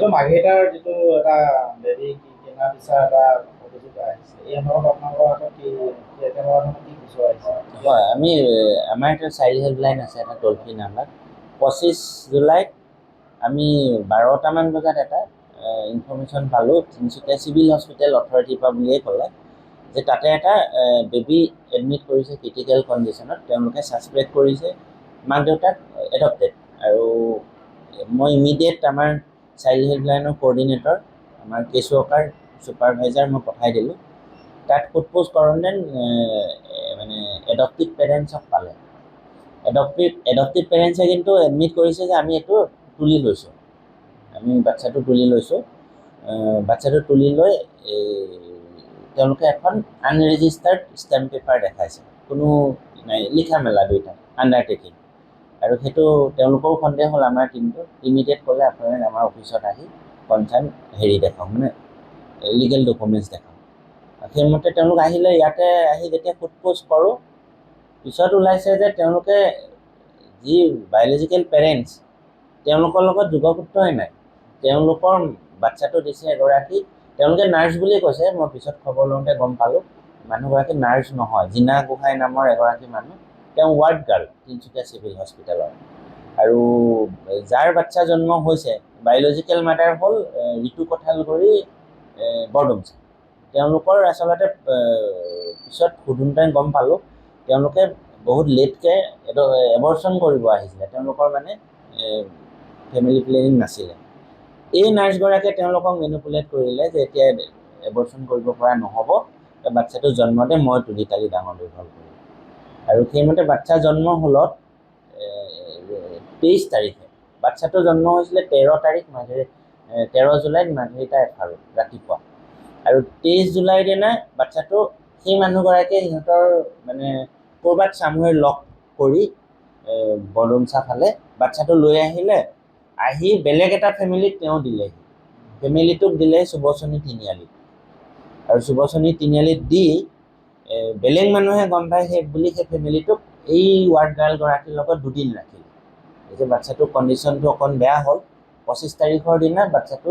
যিটো মাঘেটাৰ যিটো এটা বেবী কিনা বিচাৰ এটা অভিযোগ আহিছে এই সন্দৰ্ভত আপোনালোকৰ হাতত কি কেনেকুৱা ধৰণৰ কি গোচৰ আহিছে? হয়, আমাৰ এটা চাইল্ড হেল্পলাইন আছে, এটা টোল ফ্ৰী নাম্বাৰ। 25 জুলাইত আমি 12টামান বজাত এটা ইনফৰ্মেশ্যন পালোঁ তিনিচুকীয়া চিভিল হস্পিটেল অথৰিটিৰ পৰা বুলিয়ে ক'লে যে তাতে এটা বেবী এডমিট কৰিছে ক্ৰিটিকেল কণ্ডিশ্যনত। তেওঁলোকে ছাছপেক্ট কৰিছে মাক দেউতাক এডপ্টেড। আৰু মই ইমিডিয়েট আমাৰ চাইল্ড হেল্পলাইনৰ কোঅৰ্ডিনেটৰ, আমাৰ কেছ ৱৰ্কাৰ ছুপাৰভাইজাৰ মই পঠাই দিলোঁ। তাত সোধপোছ কৰোঁতে মানে এডপ্টিভ পেৰেণ্টছক পালে। এডপ্টিভ পেৰেণ্টছে কিন্তু এডমিট কৰিছে যে আমি এইটো তুলি লৈছোঁ, আমি বাচ্ছাটো তুলি লৈছোঁ। বাচ্ছাটো তুলি লৈ তেওঁলোকে এখন আনৰেজিষ্টাৰ্ড ষ্টেম্প পেপাৰ দেখাইছে, কোনো নাই, লিখা মেলা দুইটা আণ্ডাৰটেকিং। আৰু সেইটো তেওঁলোকৰো সন্দেহ হ'ল আমাৰ টিমটো। ইমিডিয়েট ক'লে আপোনালোকে আমাৰ অফিচত আহি কনচাৰ্ণ দেখাওক, মানে লিগেল ডকুমেণ্টছ দেখাওক। সেইমতে তেওঁলোক আহিলে, ইয়াতে আহি যেতিয়া সোধপোছ কৰোঁ, পিছত ওলাইছে যে তেওঁলোকে যি বায়'লজিকেল পেৰেণ্টছ তেওঁলোকৰ লগত যোগসূত্ৰই নাই। তেওঁলোকৰ বাচ্ছাটো দিছে এগৰাকী, তেওঁলোকে নাৰ্ছ বুলিয়ে কৈছে, মই পিছত খবৰ লওঁতে গম পালোঁ মানুহগৰাকী নাৰ্ছ নহয়, জীনা গোহাঁই নামৰ এগৰাকী মানুহ। তেওঁ ৱাৰ্ড গাৰ্ল তিনিচুকীয়া চিভিল হস্পিটেলৰ। আৰু যাৰ বাচ্ছা জন্ম হৈছে বায়'লজিকেল মাডাৰ হ'ল ঋতু কঠালগুৰি বৰডুমচা। তেওঁলোকৰ আচলতে পিছত সোধোঁতে গম পালোঁ তেওঁলোকে বহুত লেটকৈ এবৰ্চন কৰিব আহিছিলে, তেওঁলোকৰ মানে ফেমিলি প্লেনিং নাছিলে। এই নাৰ্ছগৰাকীয়ে তেওঁলোকক মেনিপুলেট কৰিলে যে এতিয়া এবৰ্চন কৰিব পৰা নহ'ব, বাচ্ছাটো জন্মতে মই তুলি তালি ডাঙৰ দীঘল কৰিম। আৰু সেইমতে বাচ্ছা জন্ম হ'লত 23 তাৰিখে, বাচ্ছাটো জন্ম হৈছিলে 13 জুলাইত মাঘেৰিটা এফাৰু ৰাতিপুৱা। আৰু 23 জুলাইৰ দিনা বাচ্ছাটো সেই মানুহগৰাকীয়ে সিহঁতৰ মানে ক'ৰবাত চামুৱে লগ কৰি বৰডুমচা ফালে বাচ্ছাটো লৈ আহিলে। আহি বেলেগ এটা ফেমিলিক তেওঁ দিলেহি, ফেমিলিটোক দিলে সুবচনী তিনিআলিত। আৰু সুবচনী তিনিআলিত দি বেলেগ মানুহে গম পায় সেই বুলি সেই ফেমিলিটোক এই ৱাৰ্ড গাৰ্লগৰাকীৰ লগত 2 দিন ৰাখিলে। এতিয়া বাচ্ছাটোৰ কণ্ডিশ্যনটো অকণ বেয়া হ'ল। 25 তাৰিখৰ দিনা বাচ্ছাটো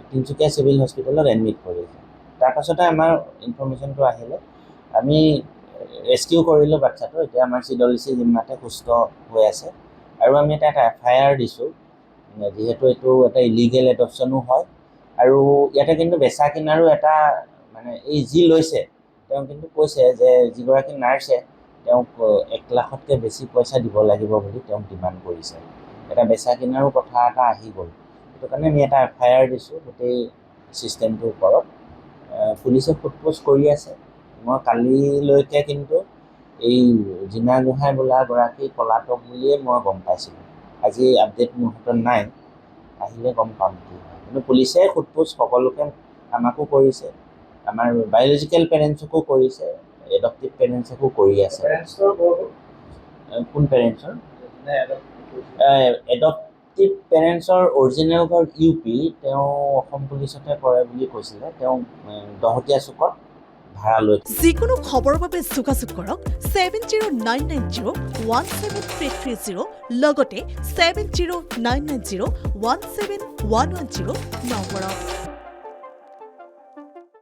তিনিচুকীয়া চিভিল হস্পিটেলত এডমিট কৰিছে। তাৰপাছতে আমাৰ ইনফৰ্মেশ্যনটো আহিলে, আমি ৰেস্কিউ কৰিলোঁ বাচ্ছাটো। এতিয়া আমাৰ চিডলিচি জিম্মাতে সুস্থ হৈ আছে। আৰু আমি এটা FIR দিছোঁ, যিহেতু এইটো এটা ইলিগেল এডপশ্যনো হয়। আৰু ইয়াতে কিন্তু বেচা কিনাৰো এটা মানে এই যি লৈছে তেওঁ কিন্তু কৈছে যে যিগৰাকী নাৰ্ছে তেওঁক 1 লাখতকৈ বেছি পইচা দিব লাগিব বুলি তেওঁক ডিমাণ্ড কৰিছে। এটা বেচা কিনাৰো কথা এটা আহি গ'ল। সেইটো কাৰণে আমি এটা FIR দিছোঁ গোটেই ছিষ্টেমটোৰ ওপৰত। পুলিচে সোধপোছ কৰি আছে। মই কালিলৈকে কিন্তু এই জীনা গোহাঁই বোলাগৰাকী পলাতক বুলিয়ে মই গম পাইছিলোঁ। আজি আপডেট মোৰ হাতত নাই, আহিলে গম পাম কি হয়। কিন্তু পুলিচে সোধপোছ সকলোকে আমাকো কৰিছে, আমাৰ বায়'লজিকেল পেৰেণ্টছকো কৰিছে, এডপ্টিভ পেৰেণ্টছকো কৰি আছে। কোন পেৰেণ্টছৰ? এডপ্টিভ পেৰেণ্টছৰ অৰিজিনেল ঘৰ UP, তেওঁ অসম পুলিচতে কৰে বুলি কৈছিলে। তেওঁ দহতীয়া চুকত ভাড়া লৈ থাকে। যিকোনো খবৰৰ বাবে যোগাযোগ কৰক 7099017330 লগতে 7099017110 নম্বৰত।